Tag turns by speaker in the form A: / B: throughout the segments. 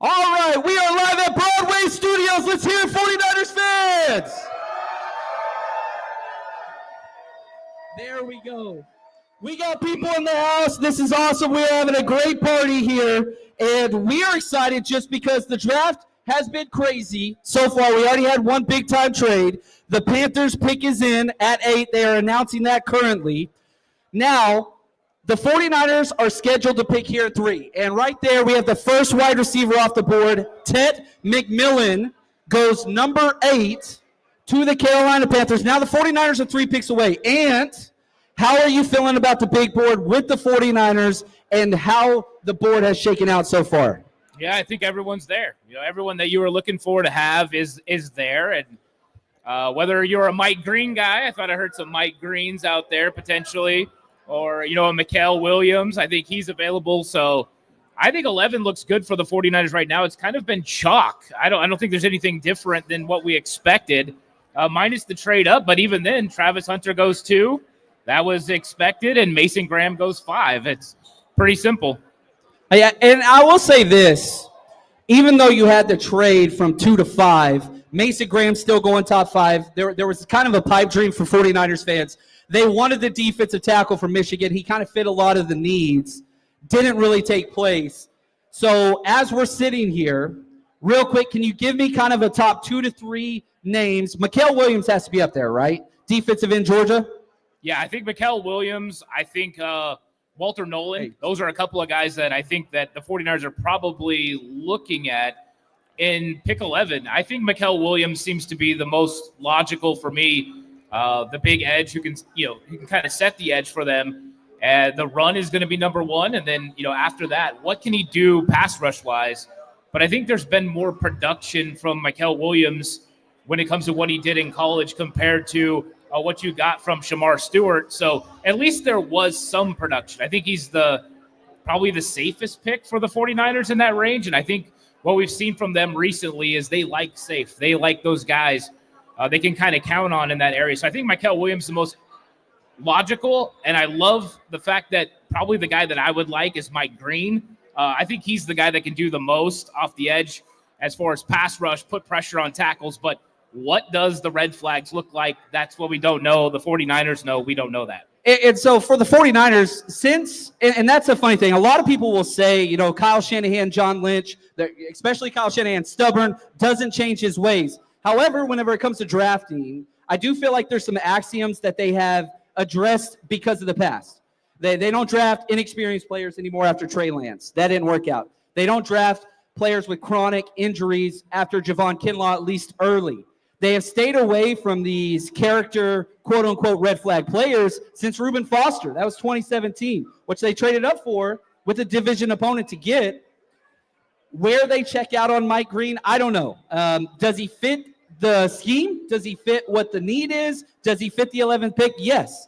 A: All right, we are live at Broadway Studios. Let's hear it, 49ers fans. There we go. We got people in the house. This is awesome. We're having a great party here, and we are excited just because the draft has been crazy so far. We already had one big-time trade. The Panthers pick is in at 8. They are announcing that currently. Now, the 49ers are scheduled to pick here at 3. And right there, we have the first wide receiver off the board. Ted McMillan goes number 8 to the Carolina Panthers. Now the 49ers are 3 picks away. And how are you feeling about the big board with the 49ers and how the board has shaken out so far?
B: Yeah, I think everyone's there. Everyone that you were looking for to have is there. And whether you're a Mike Green guy, I thought I heard some Mike Greens out there potentially. Or, a Mikael Williams. I think he's available. So I think 11 looks good for the 49ers right now. It's kind of been chalk. I don't think there's anything different than what we expected, minus the trade up. But even then, Travis Hunter goes 2. That was expected. And Mason Graham goes 5. It's pretty simple.
A: Yeah, and I will say this. Even though you had the trade from 2 to 5, Mason Graham still going top 5. There was kind of a pipe dream for 49ers fans. They wanted the defensive tackle from Michigan. He kind of fit a lot of the needs. Didn't really take place. So as we're sitting here, real quick, can you give me kind of a top 2 to 3 names? Mikael Williams has to be up there, right? Defensive end, Georgia?
B: Yeah, I think Mikael Williams. I think Walter Nolan. Hey. Those are a couple of guys that I think that the 49ers are probably looking at in pick 11. I think Mikael Williams seems to be the most logical for me. The big edge who can kind of set the edge for them. The run is going to be number 1. And then, after that, what can he do pass rush wise? But I think there's been more production from Mikael Williams when it comes to what he did in college compared to what you got from Shamar Stewart. So at least there was some production. I think he's probably the safest pick for the 49ers in that range. And I think what we've seen from them recently is they like safe. They like those guys they can kind of count on in that area. So I think Mikael Williams is the most logical, and I love the fact that probably the guy that I would like is Mike Green. I think he's the guy that can do the most off the edge as far as pass rush, put pressure on tackles. But what does the red flags look like? That's what we don't know. The 49ers know. We don't know that.
A: And so for the 49ers, and that's a funny thing, a lot of people will say, Kyle Shanahan, John Lynch, especially Kyle Shanahan, stubborn, doesn't change his ways. However, whenever it comes to drafting, I do feel like there's some axioms that they have addressed because of the past. They don't draft inexperienced players anymore after Trey Lance. That didn't work out. They don't draft players with chronic injuries after Javon Kinlaw, at least early. They have stayed away from these character, quote-unquote, red flag players since Reuben Foster. That was 2017, which they traded up for with a division opponent to get. Where they check out on Mike Green, I don't know. Does he fit the scheme? Does he fit what the need is? Does he fit the 11th pick? Yes.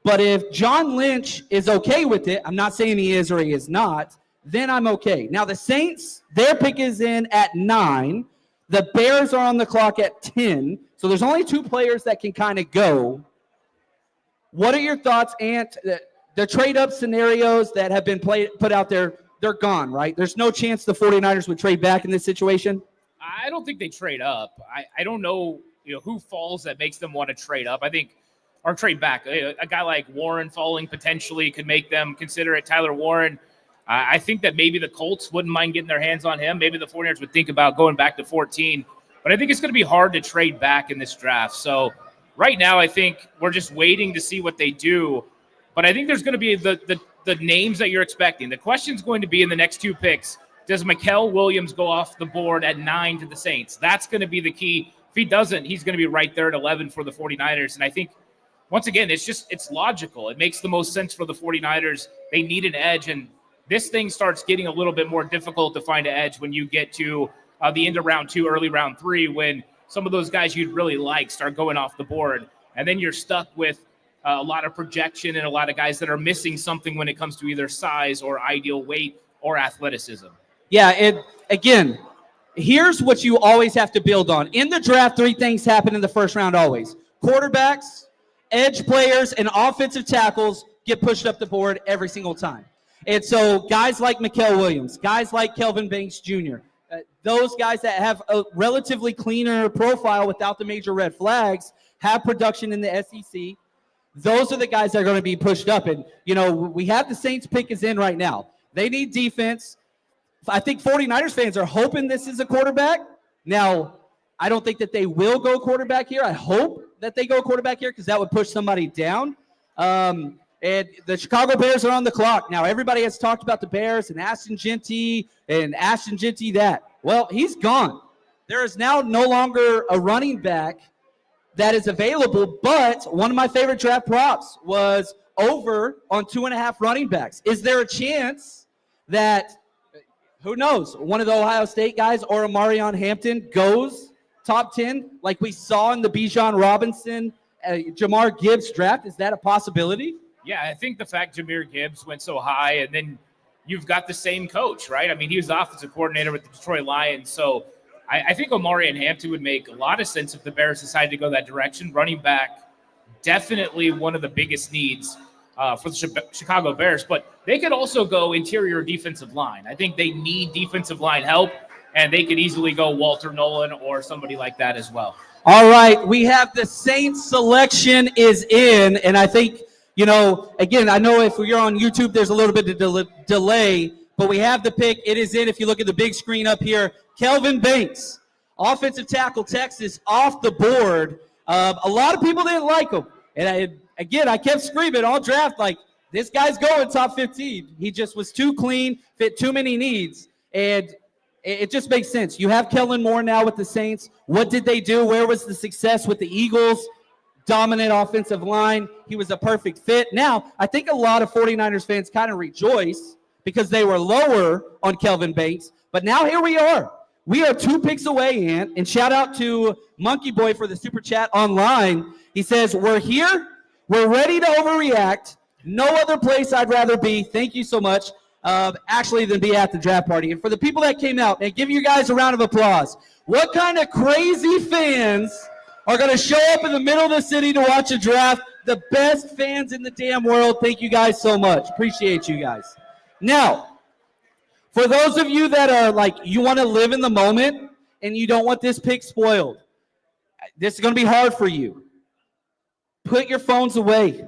A: But if John Lynch is okay with it, I'm not saying he is or he is not, then I'm okay. Now, the Saints, their pick is in at 9. The Bears are on the clock at 10. So there's only 2 players that can kind of go. What are your thoughts, Ant? The trade-up scenarios that have been put out there, they're gone, right? There's no chance the 49ers would trade back in this situation?
B: I don't think they trade up. I don't know, who falls that makes them want to trade up. I think, or trade back. A guy like Warren falling potentially could make them consider it. Tyler Warren, I think that maybe the Colts wouldn't mind getting their hands on him. Maybe the 49ers would think about going back to 14. But I think it's going to be hard to trade back in this draft. So right now I think we're just waiting to see what they do. But I think there's going to be the names that you're expecting. The question's going to be in the next 2 picks. Does Mikael Williams go off the board at 9 to the Saints? That's going to be the key. If he doesn't, he's going to be right there at 11 for the 49ers. And I think, once again, it's logical. It makes the most sense for the 49ers. They need an edge, and this thing starts getting a little bit more difficult to find an edge when you get to the end of round 2, early round 3, when some of those guys you'd really like start going off the board. And then you're stuck with a lot of projection and a lot of guys that are missing something when it comes to either size or ideal weight or athleticism.
A: Yeah, again, here's what you always have to build on. In the draft, 3 things happen in the first round always. Quarterbacks, edge players, and offensive tackles get pushed up the board every single time. And so guys like Mikael Williams, guys like Kelvin Banks Jr., those guys that have a relatively cleaner profile without the major red flags have production in the SEC. Those are the guys that are going to be pushed up. And, we have the Saints pick is in right now. They need defense. I think 49ers fans are hoping this is a quarterback. Now, I don't think that they will go quarterback here. I hope that they go quarterback here because that would push somebody down. And the Chicago Bears are on the clock. Now, everybody has talked about the Bears and Ashton Jeanty that. Well, he's gone. There is now no longer a running back that is available, but one of my favorite draft props was over on 2.5 running backs. Is there a chance that, who knows, one of the Ohio State guys or a Marion Hampton goes top 10 like we saw in the Bijan Robinson, Jamar Gibbs draft? Is that a possibility?
B: Yeah, I think the fact Jahmyr Gibbs went so high, and then you've got the same coach, right? I mean, he was the offensive coordinator with the Detroit Lions, so I think Omari and Hampton would make a lot of sense if the Bears decided to go that direction. Running back, definitely one of the biggest needs for the Chicago Bears, but they could also go interior defensive line. I think they need defensive line help, and they could easily go Walter Nolan or somebody like that as well.
A: All right, we have the Saints selection is in, and I think, again, I know if you're on YouTube, there's a little bit of delay, but we have the pick. It is in. If you look at the big screen up here, Kelvin Banks, offensive tackle, Texas, off the board. A lot of people didn't like him. And I kept screaming all draft, like, this guy's going top 15. He just was too clean, fit too many needs. And it just makes sense. You have Kellen Moore now with the Saints. What did they do? Where was the success with the Eagles? Dominant offensive line. He was a perfect fit. Now, I think a lot of 49ers fans kind of rejoice because they were lower on Kelvin Banks. But now here we are. We are 2 picks away, Ant. And shout out to Monkey Boy for the super chat online. He says, we're here. We're ready to overreact. No other place I'd rather be. Thank you so much. Actually, than be at the draft party. And for the people that came out, and give you guys a round of applause. What kind of crazy fans are going to show up in the middle of the city to watch a draft? The best fans in the damn world. Thank you guys so much. Appreciate you guys. Now, for those of you that are like, you want to live in the moment and you don't want this pick spoiled, this is going to be hard for you. Put your phones away.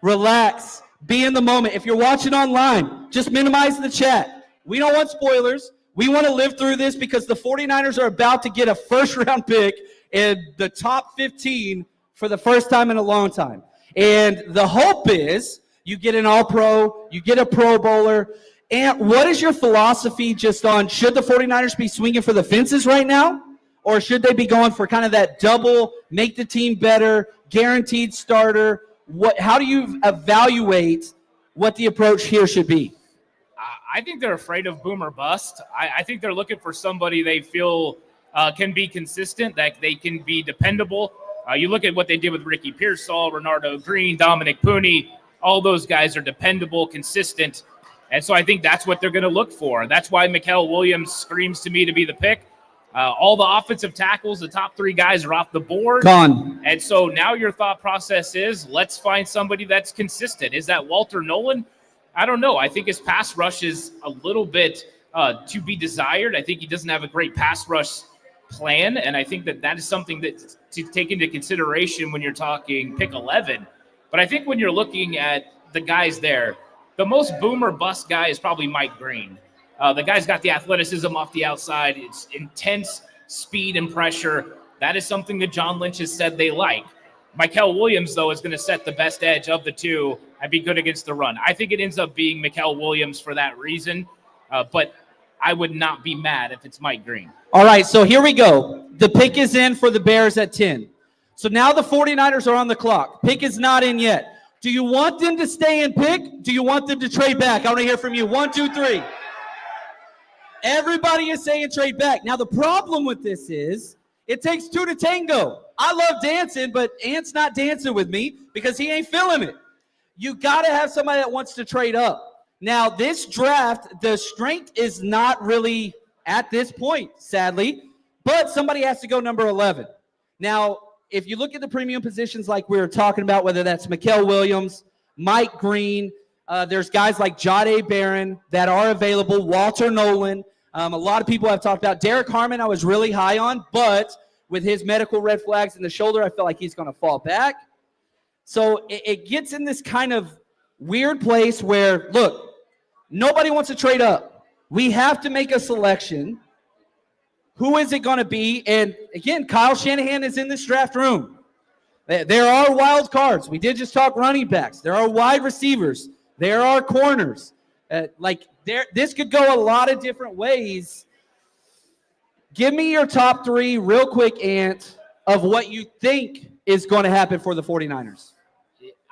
A: Relax. Be in the moment. If you're watching online, just minimize the chat. We don't want spoilers. We want to live through this because the 49ers are about to get a first-round pick in the top 15 for the first time in a long time. And the hope is you get an All-Pro, you get a Pro Bowler. And what is your philosophy just on, should the 49ers be swinging for the fences right now? Or should they be going for kind of that double, make the team better, guaranteed starter? How do you evaluate what the approach here should be?
B: I think they're afraid of boom or bust. I think they're looking for somebody they feel can be consistent, that they can be dependable. You look at what they did with Ricky Pearsall, Renardo Green, Dominic Pooney. All those guys are dependable, consistent. And so I think that's what they're going to look for. That's why Mikael Williams screams to me to be the pick. All the offensive tackles, the top 3 guys are off the board.
A: Gone.
B: And so now your thought process is, let's find somebody that's consistent. Is that Walter Nolan? I don't know. I think his pass rush is a little bit to be desired. I think he doesn't have a great pass rush plan, and I think that is something that to take into consideration when you're talking pick 11. But I think when you're looking at the guys there, the most boom or bust guy is probably Mike Green. The guy's got the athleticism off the outside. It's intense speed and pressure. That is something that John Lynch has said they like. Mikael Williams, though, is going to set the best edge of the two and be good against the run. I think it ends up being Mikael Williams for that reason, but I would not be mad if it's Mike Green.
A: All right, so here we go. The pick is in for the Bears at 10. So now the 49ers are on the clock. Pick is not in yet. Do you want them to stay and pick? Do you want them to trade back? I want to hear from you. 1, 2, 3. Everybody is saying trade back. Now, the problem with this is it takes 2 to tango. I love dancing, but Ant's not dancing with me because he ain't feeling it. You got to have somebody that wants to trade up. Now, this draft, the strength is not really at this point, sadly, but somebody has to go number 11. Now, if you look at the premium positions like we were talking about, whether that's Mikael Williams, Mike Green, there's guys like Jahdae Barron that are available, Walter Nolan. A lot of people have talked about Derek Harmon. I was really high on, but with his medical red flags in the shoulder, I feel like he's going to fall back. So it gets in this kind of weird place where, look, nobody wants to trade up. We have to make a selection. Who is it going to be? And again, Kyle Shanahan is in this draft room. There are wild cards. We did just talk running backs. There are wide receivers. There are corners. This could go a lot of different ways. Give me your top three real quick, Ant, of what you think is going to happen for the 49ers.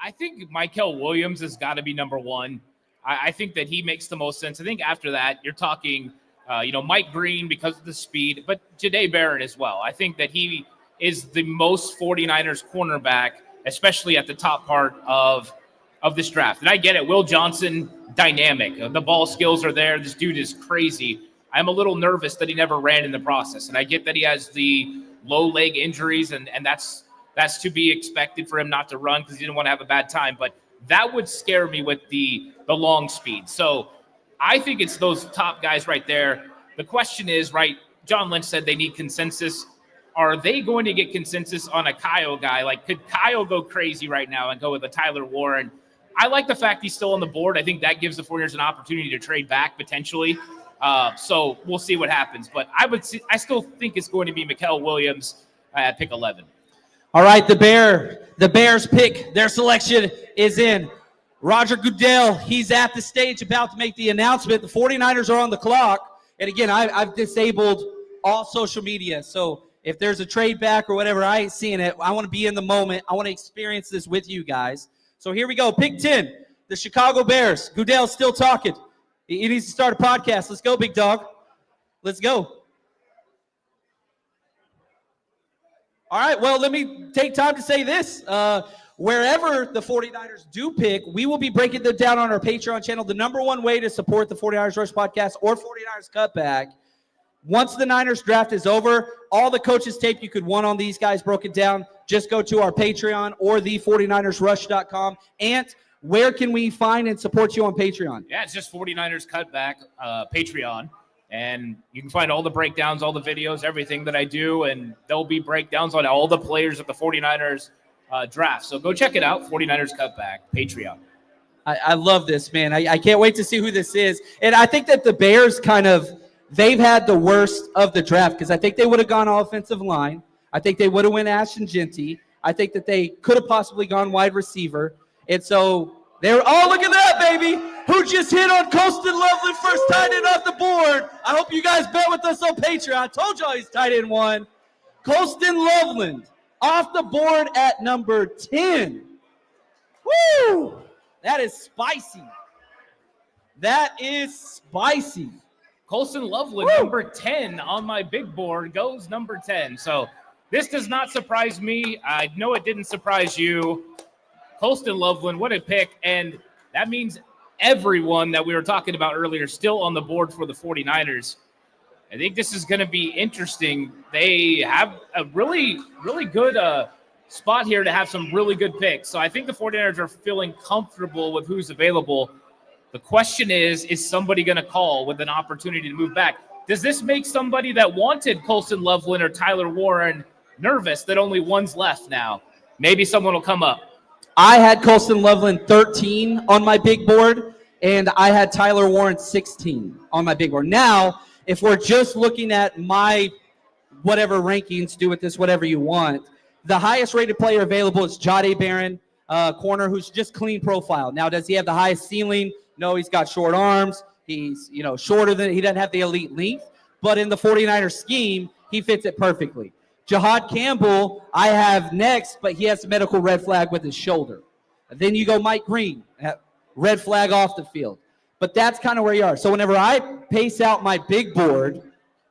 B: I think Mykel Williams has got to be number one. I think that he makes the most sense. I think after that, you're talking, Mike Green because of the speed, but Jahdae Barrett as well. I think that he is the most 49ers cornerback, especially at the top part of this draft. And I get it. Will Johnson, dynamic. The ball skills are there. This dude is crazy. I'm a little nervous that he never ran in the process. And I get that he has the low leg injuries, and that's to be expected for him not to run because he didn't want to have a bad time. But that would scare me with the long speed. So I think it's those top guys right there. The question is, right, John Lynch said they need consensus. Are they going to get consensus on a Kyle guy? Like, could Kyle go crazy right now and go with a Tyler Warren? I like the fact he's still on the board. I think that gives the 49ers an opportunity to trade back potentially. So we'll see what happens. But I still think it's going to be Mykel Williams at pick 11.
A: All right, the Bears pick. Their selection is in. Roger Goodell, he's at the stage about to make the announcement. The 49ers are on the clock. And again, I've disabled all social media. So if there's a trade back or whatever, I ain't seeing it. I want to be in the moment. I want to experience this with you guys. So here we go. Pick 10, the Chicago Bears. Goodell's still talking. He needs to start a podcast. Let's go, big dog. Let's go. All right, well, let me take time to say this. Wherever the 49ers do pick, we will be breaking them down on our Patreon channel. The number one way to support the 49ers Rush podcast or 49ers Cutback. Once the Niners draft is over, all the coaches' tape you could want on these guys broken down, just go to our Patreon or the 49ersrush.com. And where can we find and support you on Patreon?
B: Yeah, it's just 49ers Cutback, Patreon. And you can find all the breakdowns, all the videos, everything that I do. And there'll be breakdowns on all the players of the 49ers draft. So go check it out, 49ers Cutback, Patreon.
A: I love this, man. I can't wait to see who this is. And I think that the Bears they've had the worst of the draft because I think they would have gone offensive line. I think they would have went Ashton Jeanty. I think that they could have possibly gone wide receiver. And so look at that, baby. Who just hit on Colston Loveland, first tight end off the board. I hope you guys bet with us on Patreon. I told y'all he's tight end one. Colston Loveland off the board at number 10. Woo! That is spicy. That is spicy.
B: Colston Loveland, number 10 on my big board, goes number 10. So this does not surprise me. I know it didn't surprise you. Colston Loveland, what a pick. And that means everyone that we were talking about earlier still on the board for the 49ers. I think this is going to be interesting. They have a really, really good spot here to have some really good picks. So I think the 49ers are feeling comfortable with who's available. The question is somebody going to call with an opportunity to move back? Does this make somebody that wanted Colston Loveland or Tyler Warren nervous that only one's left now? Maybe someone will come up.
A: I had Colston Loveland 13 on my big board, and I had Tyler Warren 16 on my big board. Now, if we're just looking at my whatever rankings, do with this whatever you want, the highest rated player available is Jahdae Barrett, corner who's just clean profile. Now, does he have the highest ceiling? No, he's got short arms. He's, shorter than, he doesn't have the elite length, but in the 49ers scheme, he fits it perfectly. Jahad Campbell, I have next, but he has a medical red flag with his shoulder. And then you go Mike Green, red flag off the field. But that's kind of where you are. So whenever I pace out my big board,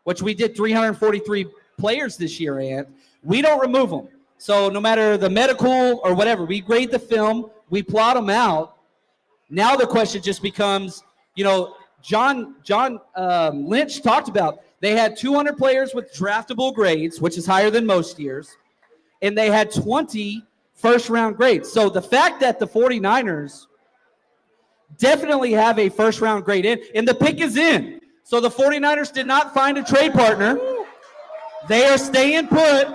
A: which we did 343 players this year, Ant, we don't remove them. So no matter the medical or whatever, we grade the film, we plot them out. Now the question just becomes, John Lynch talked about they had 200 players with draftable grades, which is higher than most years, and they had 20 first-round grades. So the fact that the 49ers definitely have a first-round grade in, and the pick is in. So the 49ers did not find a trade partner. They are staying put.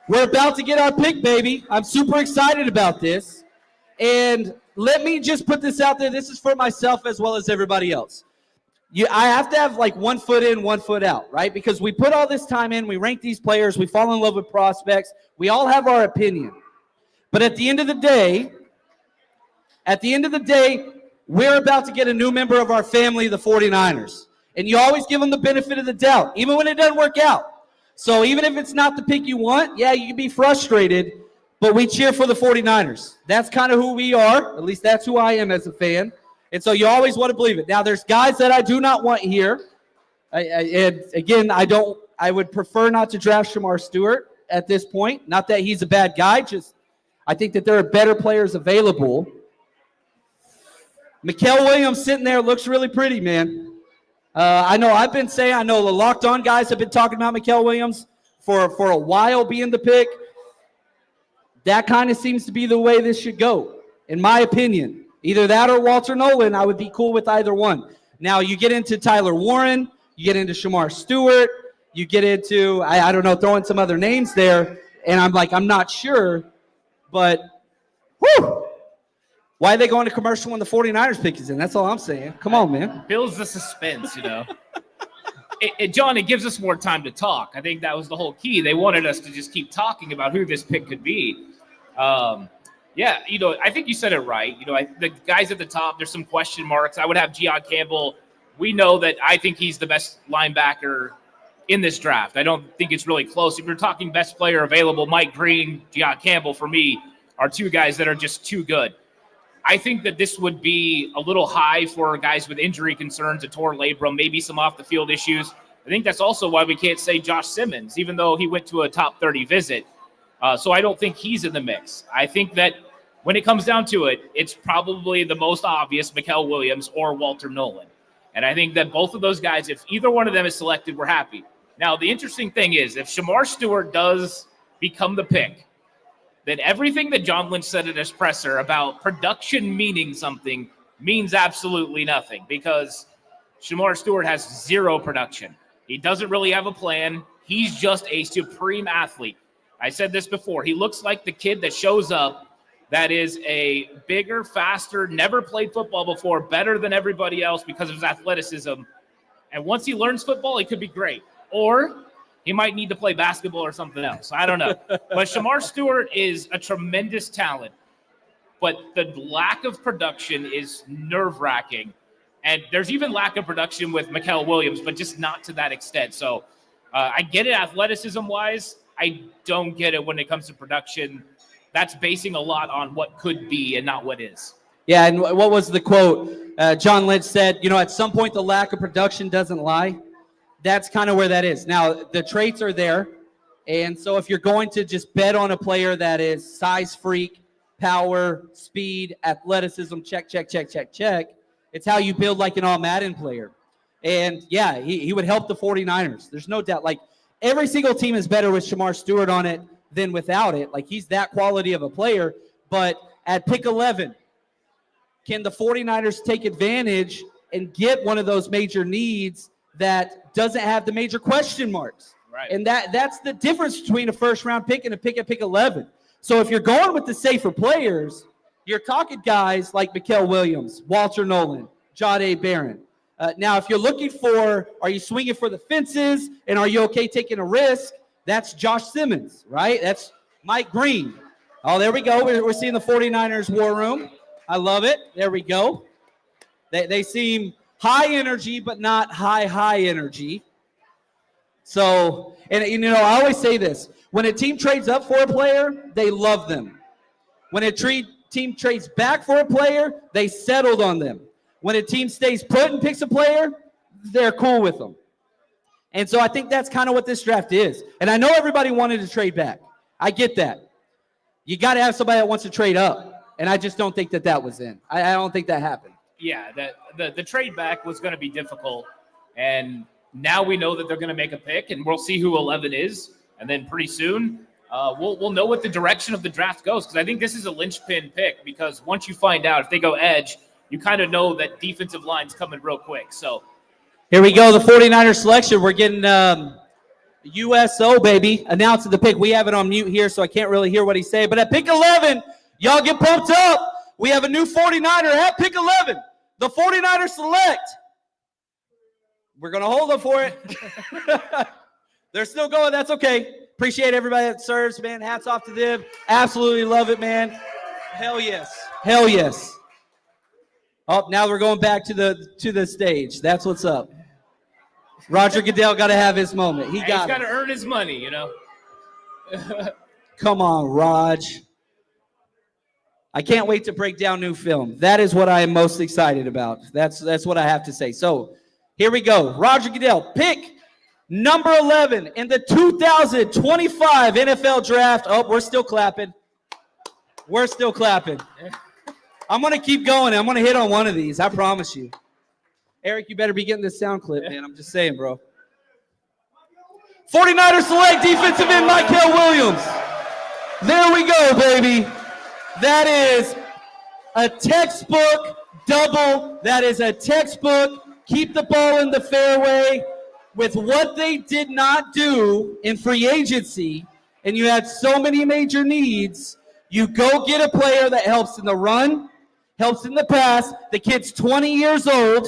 A: We're about to get our pick, baby. I'm super excited about this. And let me just put this out there. This is for myself as well as everybody else. I have to have like 1 foot in, 1 foot out, right? Because we put all this time in, we rank these players, we fall in love with prospects. We all have our opinion. But at the end of the day, we're about to get a new member of our family, the 49ers. And you always give them the benefit of the doubt, even when it doesn't work out. So even if it's not the pick you want, yeah, you can be frustrated, but we cheer for the 49ers. That's kind of who we are. At least that's who I am as a fan. And so you always want to believe it. Now, there's guys that I do not want here. And again, I would prefer not to draft Shamar Stewart at this point. Not that he's a bad guy, just I think that there are better players available. Mikael Williams sitting there looks really pretty, man. I know the Locked On guys have been talking about Mikael Williams for a while being the pick. That kind of seems to be the way this should go, in my opinion. Either that or Walter Nolan, I would be cool with either one. Now, you get into Tyler Warren, you get into Shamar Stewart, you get into, I don't know, throwing some other names there, and I'm not sure, but whew! Why are they going to commercial when the 49ers pick is in? That's all I'm saying. Come on, man.
B: Builds the suspense, John, it gives us more time to talk. I think that was the whole key. They wanted us to just keep talking about who this pick could be. I think you said it right. The guys at the top, there's some question marks. I would have Gian Campbell. We know that I think he's the best linebacker in this draft. I don't think it's really close. If you're talking best player available, Mike Green, Gian Campbell, for me, are two guys that are just too good. I think that this would be a little high for guys with injury concerns, a torn labrum, maybe some off-the-field issues. I think that's also why we can't say Josh Simmons, even though he went to a top 30 visit. So I don't think he's in the mix. I think that when it comes down to it, it's probably the most obvious Mikael Williams or Walter Nolan. And I think that both of those guys, if either one of them is selected, we're happy. Now, the interesting thing is, if Shamar Stewart does become the pick, then everything that John Lynch said at his presser about production meaning something means absolutely nothing, because Shamar Stewart has zero production. He doesn't really have a plan. He's just a supreme athlete. I said this before. He looks like the kid that shows up that is a bigger, faster, never played football before, better than everybody else because of his athleticism. And once he learns football, he could be great. Or he might need to play basketball or something else. I don't know. But Shamar Stewart is a tremendous talent. But the lack of production is nerve-wracking. And there's even lack of production with Mikael Williams, but just not to that extent. So I get it athletism-wise. I don't get it when it comes to production. That's basing a lot on what could be and not what is.
A: Yeah, and what was the quote? John Lynch said, at some point the lack of production doesn't lie. That's kind of where that is. Now, the traits are there. And so if you're going to just bet on a player that is size freak, power, speed, athleticism, check, it's how you build like an all-Madden player. And, yeah, he would help the 49ers. There's no doubt. Like, every single team is better with Shamar Stewart on it than without it. Like, he's that quality of a player. But at pick 11, can the 49ers take advantage and get one of those major needs that doesn't have the major question marks?
B: Right.
A: And that's the difference between a first-round pick and a pick at pick 11. So if you're going with the safer players, you're talking guys like Mikael Williams, Walter Nolan, Jahdae Barron. Now, if you're looking for, are you swinging for the fences, and are you okay taking a risk, that's Josh Simmons, right? That's Mike Green. Oh, there we go. We're seeing the 49ers war room. I love it. There we go. They seem high energy, but not high energy. So, and I always say this. When a team trades up for a player, they love them. When a team trades back for a player, they settled on them. When a team stays put and picks a player, they're cool with them. And so I think that's kind of what this draft is. And I know everybody wanted to trade back. I get that. You got to have somebody that wants to trade up. And I just don't think that was in. I don't think that happened.
B: Yeah, the trade back was going to be difficult. And now we know that they're going to make a pick, and we'll see who 11 is. And then pretty soon, we'll know what the direction of the draft goes, because I think this is a linchpin pick, because once you find out if they go edge, you kind of know that defensive line's coming real quick. So
A: Here we go, the 49er selection. We're getting USO, baby, announcing the pick. We have it on mute here, so I can't really hear what he's saying. But at pick 11, y'all get pumped up. We have a new 49er at pick 11. The 49er select. We're going to hold them for it. They're still going. That's okay. Appreciate everybody that serves, man. Hats off to them. Absolutely love it, man. Hell yes. Hell yes. Oh, now we're going back to the stage. That's what's up. Roger Goodell got to have his moment. He's got
B: to earn his money, you know.
A: Come on, Raj. I can't wait to break down new film. That is what I am most excited about. That's what I have to say. So here we go. Roger Goodell, pick number 11 in the 2025 NFL Draft. Oh, we're still clapping. We're still clapping. I'm going to keep going. I'm going to hit on one of these. I promise you. Eric, you better be getting this sound clip, man. I'm just saying, bro. 49ers select defensive end Mykel Williams. There we go, baby. That is a textbook double. That is a textbook. Keep the ball in the fairway. With what they did not do in free agency, and you had so many major needs, you go get a player that helps in the run, helps in the pass. The kid's 20 years old.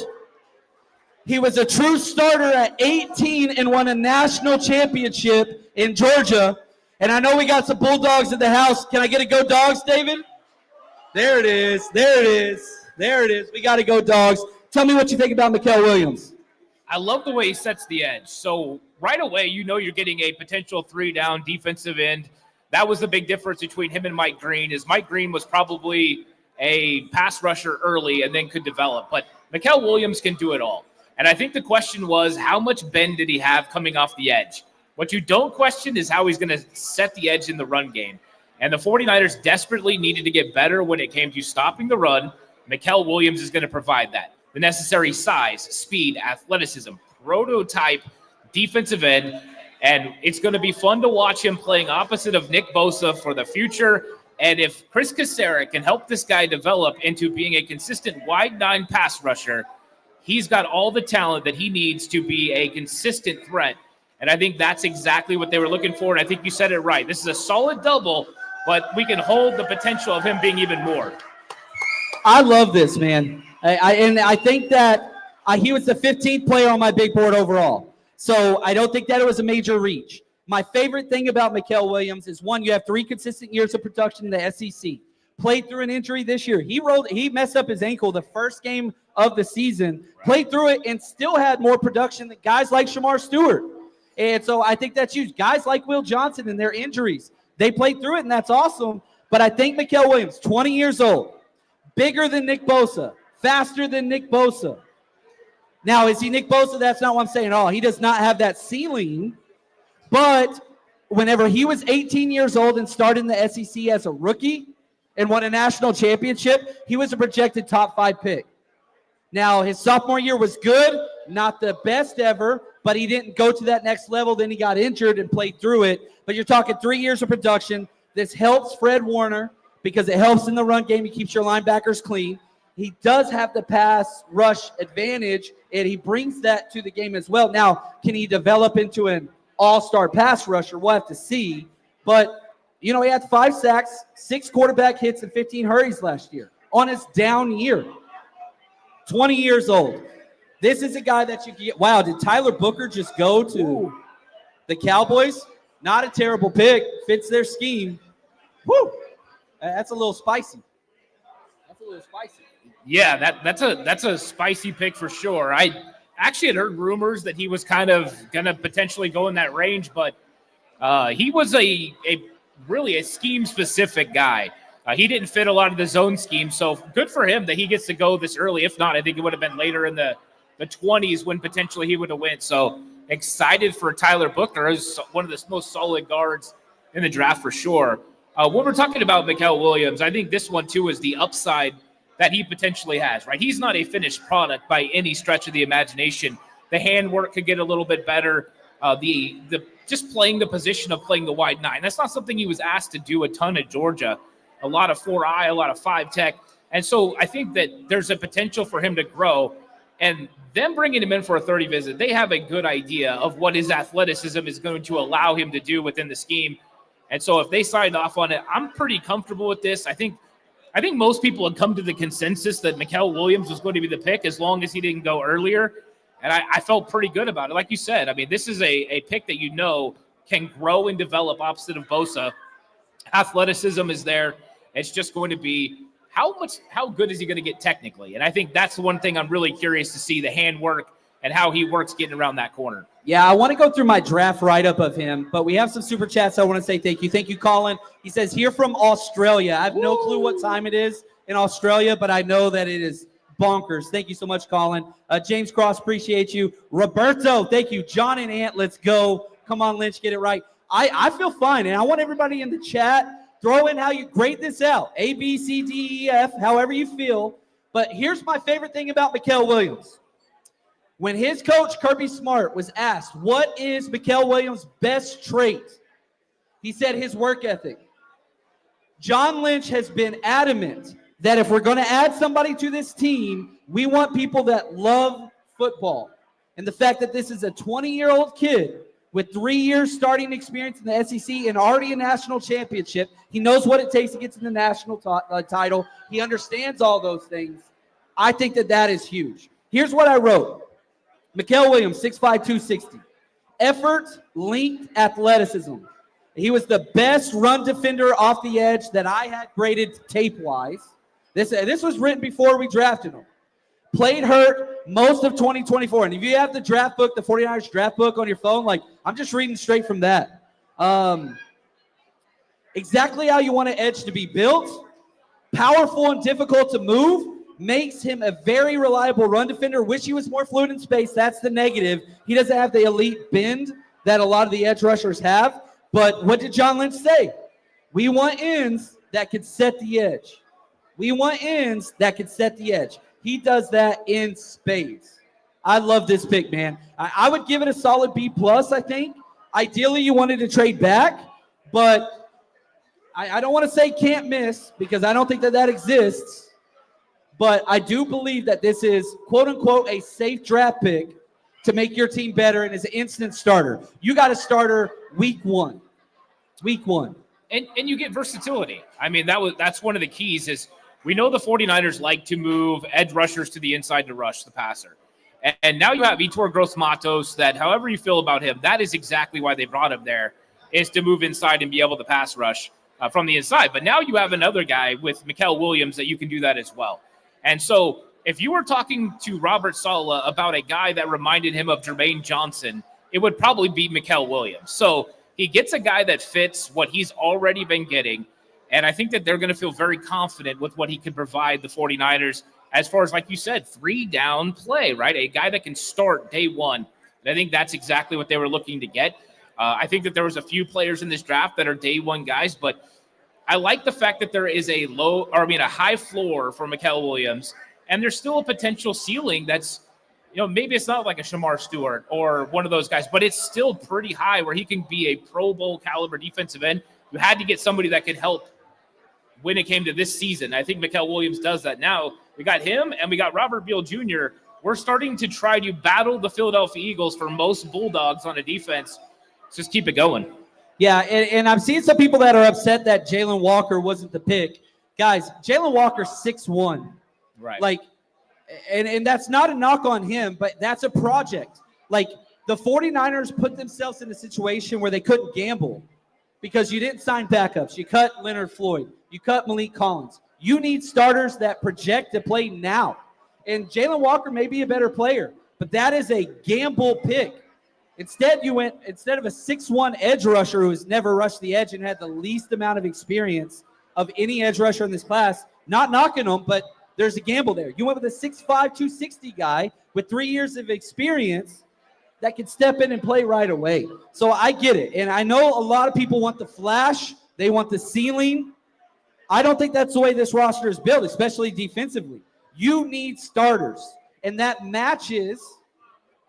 A: He was a true starter at 18 and won a national championship in Georgia. And I know we got some Bulldogs in the house. Can I get a go Dogs, David? There it is. There it is. There it is. We got to go Dogs. Tell me what you think about Mykel Williams.
B: I love the way he sets the edge. So right away, you know you're getting a potential 3-down defensive end. That was the big difference between him and Mike Green, is Mike Green was probably a pass rusher early and then could develop. But Mykel Williams can do it all. And I think the question was, how much bend did he have coming off the edge? What you don't question is how he's going to set the edge in the run game. And the 49ers desperately needed to get better when it came to stopping the run. Mykel Williams is going to provide that. The necessary size, speed, athleticism, prototype defensive end. And it's going to be fun to watch him playing opposite of Nick Bosa for the future. And if Chris Cassera can help this guy develop into being a consistent wide 9 pass rusher, he's got all the talent that he needs to be a consistent threat. And I think that's exactly what they were looking for. And I think you said it right. This is a solid double, but we can hold the potential of him being even more.
A: I love this, man. I think that he was the 15th player on my big board overall. So I don't think that it was a major reach. My favorite thing about Mykel Williams is, one, you have 3 consistent years of production in the SEC. Played through an injury this year. He messed up his ankle the first game of the season, played through it, and still had more production than guys like Shamar Stewart. And so I think that's huge. Guys like Will Johnson and their injuries, they played through it, and that's awesome. But I think Mykel Williams, 20 years old, bigger than Nick Bosa, faster than Nick Bosa. Now, is he Nick Bosa? That's not what I'm saying at all. He does not have that ceiling. But whenever he was 18 years old and started in the SEC as a rookie and won a national championship, he was a projected top 5 pick. Now, his sophomore year was good, not the best ever, but he didn't go to that next level. Then he got injured and played through it. But you're talking 3 years of production. This helps Fred Warner because it helps in the run game. He keeps your linebackers clean. He does have the pass rush advantage, and he brings that to the game as well. Now, can he develop into an all-star pass rusher? We'll have to see. But, you know, he had 5 sacks, 6 quarterback hits, and 15 hurries last year on his down year. 20 years old. This is a guy that you can get. Wow, did Tyler Booker just go to the Cowboys? Not a terrible pick. Fits their scheme. Woo! That's a little spicy. That's a little spicy.
B: Yeah, that's a spicy pick for sure. I actually had heard rumors that he was kind of going to potentially go in that range, but he was a really a scheme-specific guy. He didn't fit a lot of the zone scheme, so good for him that he gets to go this early. If not, I think it would have been later in the 20s when potentially he would have went. So excited for Tyler Booker as one of the most solid guards in the draft for sure. When we're talking about Mykel Williams, I think this one too is the upside that he potentially has, right? He's not a finished product by any stretch of the imagination. The handwork could get a little bit better. The just playing the position of playing the wide 9. That's not something he was asked to do a ton at Georgia. A lot of 4-eye, a lot of 5 tech. And so I think that there's a potential for him to grow. And them bringing him in for a 30 visit, they have a good idea of what his athleticism is going to allow him to do within the scheme. And so if they signed off on it, I'm pretty comfortable with this. I think most people had come to the consensus that Mikael Williams was going to be the pick as long as he didn't go earlier. And I felt pretty good about it. Like you said, I mean, this is a pick that can grow and develop opposite of Bosa. Athleticism is there. It's just going to be how good is he going to get technically? And I think that's the one thing I'm really curious to see, the handwork and how he works getting around that corner.
A: Yeah, I want to go through my draft write-up of him, but we have some super chats. I want to say thank you. Thank you, Colin. He says, here from Australia. I have no clue what time it is in Australia, but I know that it is bonkers. Thank you so much, Colin. James Cross, appreciate you. Roberto, thank you. John and Ant, let's go. Come on, Lynch, get it right. I feel fine, and I want everybody in the chat, throw in how you grade this out. A, B, C, D, E, F, however you feel. But here's my favorite thing about Mikael Williams. When his coach, Kirby Smart, was asked, what is Mikael Williams' best trait? He said his work ethic. John Lynch has been adamant that if we're going to add somebody to this team, we want people that love football. And the fact that this is a 20-year-old kid with 3 years starting experience in the SEC and already a national championship, he knows what it takes to get to the national title. He understands all those things. I think that is huge. Here's what I wrote. Mikael Williams, 6'5", 260. Effort, length, athleticism. He was the best run defender off the edge that I had graded tape-wise. This was written before we drafted him. Played hurt most of 2024. And if you have the draft book, the 49ers draft book on your phone, I'm just reading straight from that. Exactly how you want an edge to be built. Powerful and difficult to move. Makes him a very reliable run defender. Wish he was more fluid in space. That's the negative. He doesn't have the elite bend that a lot of the edge rushers have. But what did John Lynch say? We want ends that could set the edge. We want ends that could set the edge. He does that in spades. I love this pick, man. I would give it a solid B+, I think. Ideally, you wanted to trade back, but I don't want to say can't miss because I don't think that exists. But I do believe that this is, quote-unquote, a safe draft pick to make your team better and is an instant starter. You got a starter week one. Week one.
B: And you get versatility. I mean, that's one of the keys is we know the 49ers like to move edge rushers to the inside to rush the passer. And now you have Yetur Gross-Matos that however you feel about him, that is exactly why they brought him there, is to move inside and be able to pass rush from the inside. But now you have another guy with Mikael Williams that you can do that as well. And so if you were talking to Robert Saleh about a guy that reminded him of Jermaine Johnson, it would probably be Mikael Williams. So he gets a guy that fits what he's already been getting. And I think that they're going to feel very confident with what he can provide the 49ers as far as, like you said, 3-down play, right? A guy that can start day one. And I think that's exactly what they were looking to get. I think that there was a few players in this draft that are day one guys, but I like the fact that there is a high floor for Mikael Williams, and there's still a potential ceiling that's, maybe it's not like a Shamar Stewart or one of those guys, but it's still pretty high where he can be a Pro Bowl caliber defensive end. You had to get somebody that could help when it came to this season. I think Mikael Williams does that now. We got him and we got Robert Beal Jr. We're starting to try to battle the Philadelphia Eagles for most Bulldogs on a defense. Let's just keep it going.
A: Yeah, and I've seen some people that are upset that Jalen Walker wasn't the pick. Guys, Jalen Walker's 6'1".
B: Right.
A: And that's not a knock on him, but that's a project. The 49ers put themselves in a situation where they couldn't gamble because you didn't sign backups. You cut Leonard Floyd. You cut Malik Collins. You need starters that project to play now. And Jalen Walker may be a better player, but that is a gamble pick. Instead of a 6'1" edge rusher who has never rushed the edge and had the least amount of experience of any edge rusher in this class, not knocking them, but there's a gamble there. You went with a 6'5", 260 guy with 3 years of experience that can step in and play right away. So I get it. And I know a lot of people want the flash. They want the ceiling. I don't think that's the way this roster is built, especially defensively. You need starters, and that matches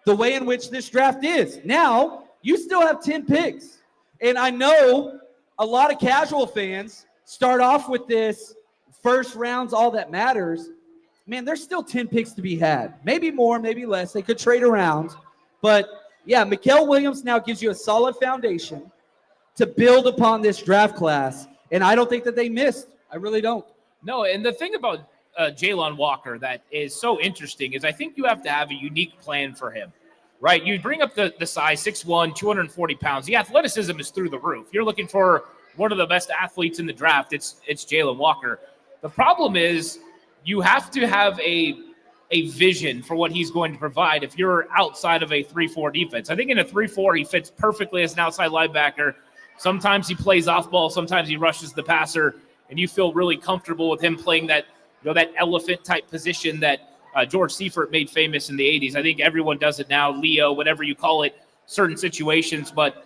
A: the way in which this draft is. Now, you still have 10 picks. And I know a lot of casual fans start off with this first round's all that matters. man, there's still 10 picks to be had. Maybe more, maybe less. They could trade around. But, yeah, Mikael Williams now gives you a solid foundation to build upon this draft class. And I don't think that they missed. I really don't.
B: No, and the thing about Jalen Walker that is so interesting is I think you have to have a unique plan for him, right? You bring up the size, 6'1", 240 pounds. The athleticism is through the roof. You're looking for one of the best athletes in the draft. It's Jalen Walker. The problem is you have to have a vision for what he's going to provide if you're outside of a 3-4 defense. I think in a 3-4, he fits perfectly as an outside linebacker. Sometimes he plays off ball. Sometimes he rushes the passer, and you feel really comfortable with him playing that, that elephant type position that George Seifert made famous in the 80s. I think everyone does it now, Leo, whatever you call it, certain situations. But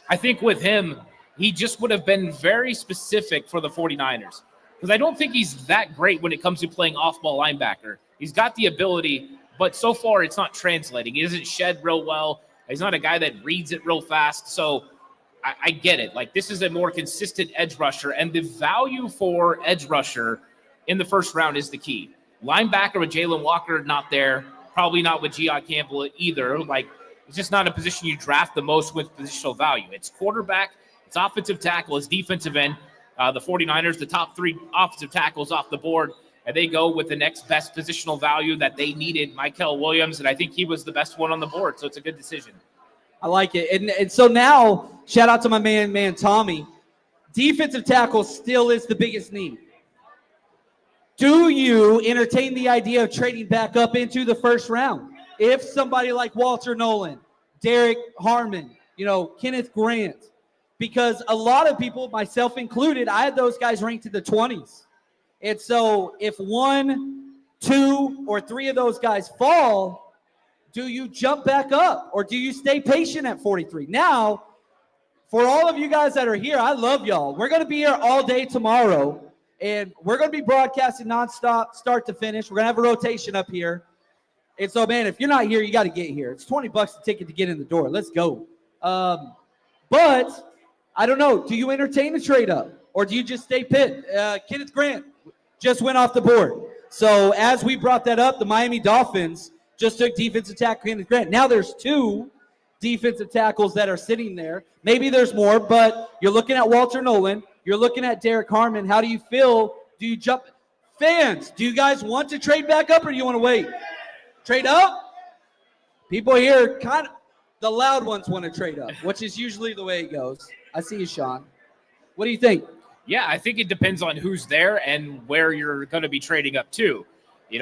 B: I think with him, he just would have been very specific for the 49ers because I don't think he's that great when it comes to playing off-ball linebacker. He's got the ability, but so far it's not translating. He doesn't shed real well. He's not a guy that reads it real fast. So I get it. Like, this is a more consistent edge rusher, and the value for edge rusher in the first round is the key. Linebacker with Jalen Walker not there, probably not with G.I. Campbell either. Like, it's just not a position you draft the most with positional value. It's quarterback, it's offensive tackle, it's defensive end. The 49ers, the top 3 offensive tackles off the board, and they go with the next best positional value that they needed, Mikael Williams, and I think he was the best one on the board, so it's a good decision.
A: I like it. And so now, shout out to my man Tommy. Defensive tackle still is the biggest need. Do you entertain the idea of trading back up into the first round? If somebody like Walter Nolan, Derek Harmon, Kenneth Grant, because a lot of people, myself included, I had those guys ranked in the 20s. And so if 1, 2, or 3 of those guys fall, do you jump back up or do you stay patient at 43? Now, for all of you guys that are here, I love y'all. We're going to be here all day tomorrow, and we're going to be broadcasting nonstop, start to finish. We're going to have a rotation up here. And so, man, if you're not here, you got to get here. It's $20 a ticket to get in the door. Let's go. But I don't know. Do you entertain a trade up or do you just stay pit? Kenneth Grant just went off the board. So as we brought that up, the Miami Dolphins just took defensive tackle Kenneth Grant. Now there's 2 defensive tackles that are sitting there. Maybe there's more, but you're looking at Walter Nolan. You're looking at Derek Harmon. How do you feel? Do you jump? Fans, do you guys want to trade back up or do you want to wait? Trade up? People here, kind of, the loud ones want to trade up, which is usually the way it goes. I see you, Sean. What do you think?
B: Yeah, I think it depends on who's there and where you're going to be trading up to.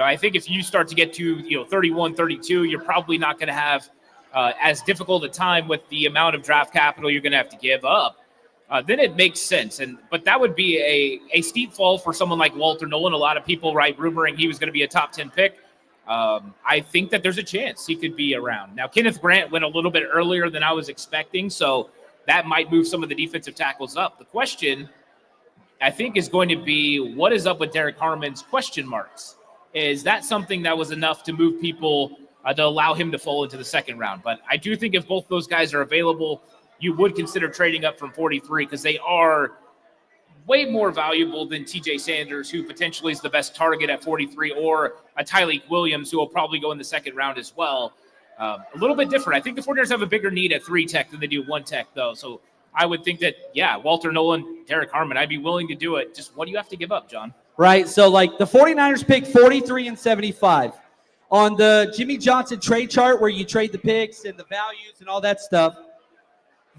B: I think if you start to get to, 31, 32, you're probably not going to have as difficult a time with the amount of draft capital you're going to have to give up. Then it makes sense. But that would be a steep fall for someone like Walter Nolan. A lot of people, rumoring he was going to be a top 10 pick. I think that there's a chance he could be around. Now, Kenneth Grant went a little bit earlier than I was expecting, so that might move some of the defensive tackles up. The question, I think, is going to be what is up with Derek Harmon's question marks? Is that something that was enough to move people to allow him to fall into the second round? But I do think if both those guys are available, you would consider trading up from 43 because they are way more valuable than TJ Sanders, who potentially is the best target at 43, or a Tyleik Williams, who will probably go in the second round as well. A little bit different. I think the 49ers have a bigger need at 3 tech than they do 1 tech, though. So I would think that, Walter Nolan, Derek Harmon, I'd be willing to do it. Just what do you have to give up, John?
A: Right. So, the 49ers pick 43 and 75. On the Jimmy Johnson trade chart where you trade the picks and the values and all that stuff,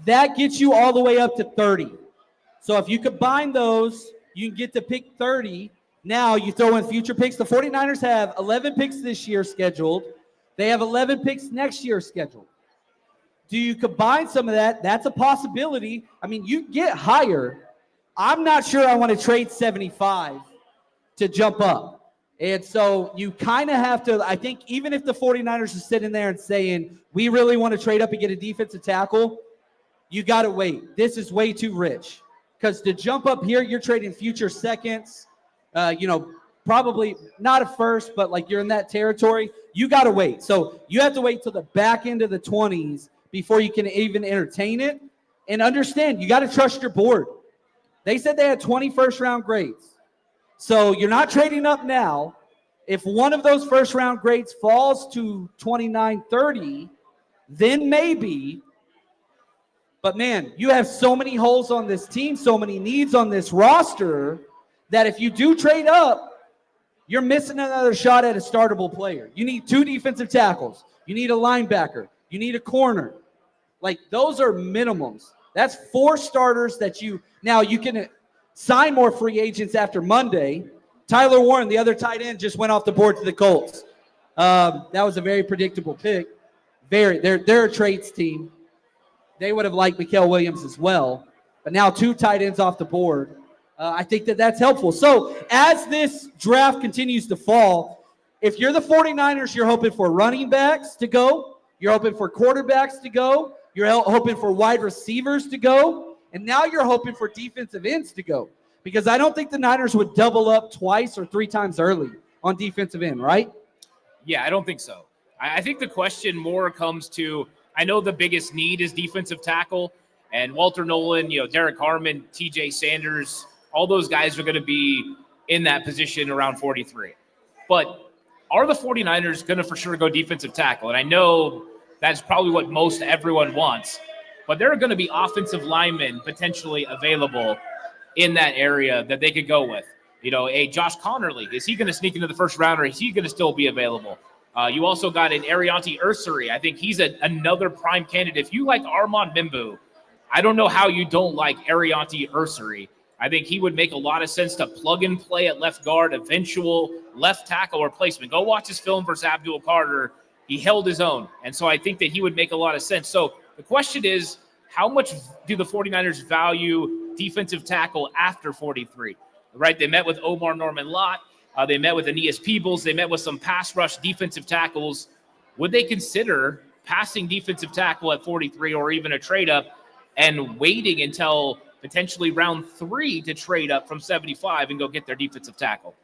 A: that gets you all the way up to 30. So if you combine those, you can get to pick 30. Now you throw in future picks. The 49ers have 11 picks this year scheduled. They have 11 picks next year scheduled. Do you combine some of that? That's a possibility. I mean, you get higher. I'm not sure I want to trade 75 to jump up. And so you kind of have to, I think, even if the 49ers are sitting there and saying, we really want to trade up and get a defensive tackle, you got to wait. This is way too rich. Because to jump up here, you're trading future seconds, probably not a first, but you're in that territory. You got to wait. So you have to wait till the back end of the 20s before you can even entertain it. And understand, you got to trust your board. They said they had 20 first-round grades. So you're not trading up now. If one of those first-round grades falls to 29-30, then maybe. But, man, you have so many holes on this team, so many needs on this roster, that if you do trade up, you're missing another shot at a startable player. You need 2 defensive tackles. You need a linebacker. You need a corner. Like, those are minimums. That's 4 starters that you – now, you can sign more free agents after Monday. Tyler Warren, the other tight end, just went off the board to the Colts. That was a very predictable pick. They're a trades team. They would have liked Mikael Williams as well. But now 2 tight ends off the board. I think that's helpful. So as this draft continues to fall, if you're the 49ers, you're hoping for running backs to go. You're hoping for quarterbacks to go. You're hoping for wide receivers to go. And now you're hoping for defensive ends to go. Because I don't think the Niners would double up twice or 3 times early on defensive end, right?
B: Yeah, I don't think so. I think the question more comes to, I know the biggest need is defensive tackle. And Walter Nolan, Derek Harmon, TJ Sanders, all those guys are going to be in that position around 43. But are the 49ers going to for sure go defensive tackle? And I know that's probably what most everyone wants. But there are going to be offensive linemen potentially available in that area that they could go with. A Josh Connerly, is he going to sneak into the first round, or is he going to still be available? You also got an Arianti Ursary. I think he's another prime candidate. If you like Armand Mimbu, I don't know how you don't like Arianti Ursary. I think he would make a lot of sense to plug and play at left guard, eventual left tackle replacement. Go watch his film versus Abdul Carter. He held his own. And so I think that he would make a lot of sense. So the question is, how much do the 49ers value defensive tackle after 43? Right? They met with Omar Norman-Lott. They met with Aeneas Peebles. They met with some pass rush defensive tackles. Would they consider passing defensive tackle at 43 or even a trade up and waiting until potentially round 3 to trade up from 75 and go get their defensive tackle?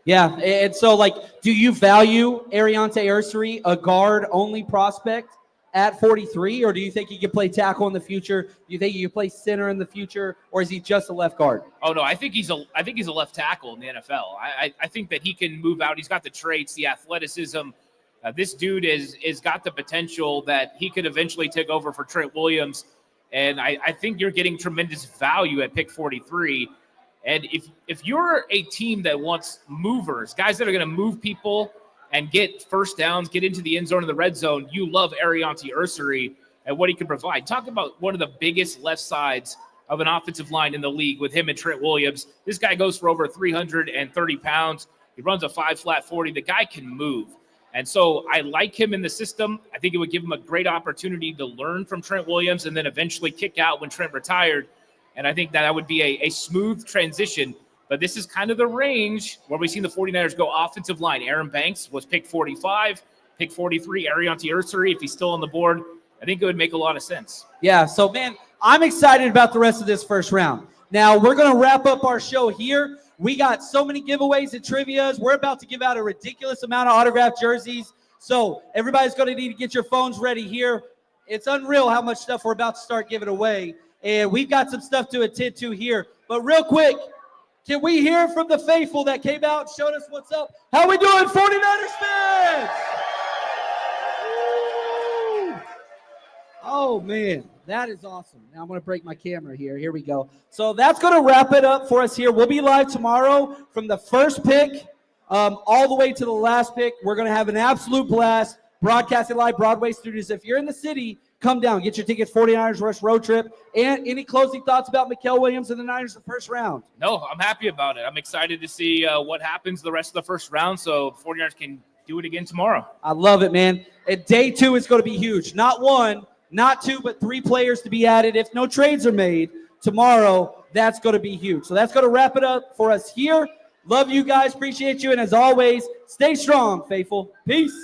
A: Yeah, and so, do you value Arianti Ursary, a guard-only prospect, at 43, or do you think he can play tackle in the future? Do you think he can play center in the future, or is he just a left guard?
B: Oh no, I think he's a left tackle in the NFL. I think that he can move out. He's got the traits, the athleticism. This dude is got the potential that he could eventually take over for Trent Williams, and I think you're getting tremendous value at pick 43. And if you're a team that wants movers, guys that are going to move people and get first downs, get into the end zone in the red zone, you love Arianti Ursary and what he can provide. Talk about one of the biggest left sides of an offensive line in the league with him and Trent Williams. This guy goes for over 330 pounds. He runs a 5-flat 40. The guy can move. And so I like him in the system. I think it would give him a great opportunity to learn from Trent Williams and then eventually kick out when Trent retired. And I think that would be a smooth transition. But this is kind of the range where we've seen the 49ers go offensive line. Aaron Banks was pick 45, pick 43, Arianti Ursary, if he's still on the board. I think it would make a lot of sense.
A: Yeah, so, man, I'm excited about the rest of this first round. Now, we're going to wrap up our show here. We got so many giveaways and trivias. We're about to give out a ridiculous amount of autographed jerseys. So everybody's going to need to get your phones ready here. It's unreal how much stuff we're about to start giving away. And we've got some stuff to attend to here. But real quick, can we hear from the faithful that came out and showed us what's up? How we doing, 49ers fans? Woo! Oh, man, that is awesome. Now I'm going to break my camera here. Here we go. So that's going to wrap it up for us here. We'll be live tomorrow from the first pick all the way to the last pick. We're going to have an absolute blast broadcasting live Broadway Studios. If you're in the city, come down. Get your tickets, 49ers Rush Road Trip. And any closing thoughts about Mikael Williams and the Niners in the first round?
B: No, I'm happy about it. I'm excited to see what happens the rest of the first round so the 49ers can do it again tomorrow.
A: I love it, man. And day 2 is going to be huge. Not 1, not 2, but 3 players to be added. If no trades are made tomorrow, that's going to be huge. So that's going to wrap it up for us here. Love you guys. Appreciate you. And as always, stay strong, faithful. Peace.